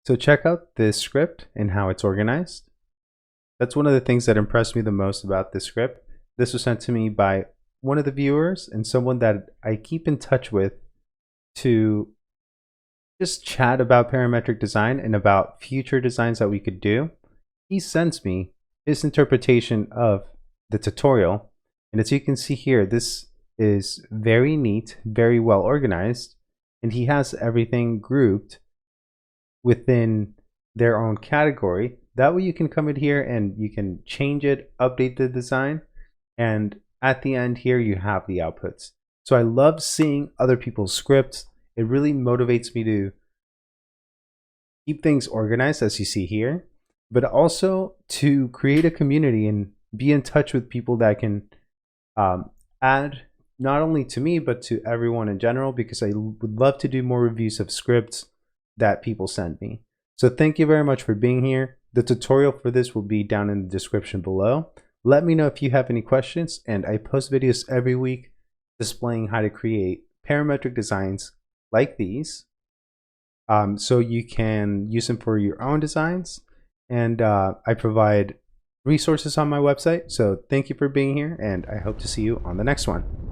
So check out this script and how it's organized. That's one of the things that impressed me the most about this script. This was sent to me by one of the viewers and someone that I keep in touch with to just chat about parametric design and about future designs that we could do. He sends me his interpretation of the tutorial. And as you can see here, this is very neat, very well organized, and he has everything grouped within their own category. That way you can come in here and you can change it, update the design, and at the end here you have the outputs. So I love seeing other people's scripts. It really motivates me to keep things organized, as you see here, but also to create a community and be in touch with people that can add not only to me but to everyone in general, because I would love to do more reviews of scripts that people send me. So thank you very much for being here. The tutorial for this will be down in the description below. Let me know if you have any questions, and I post videos every week displaying how to create parametric designs like these, so you can use them for your own designs. And I provide resources on my website. So thank you for being here, and I hope to see you on the next one.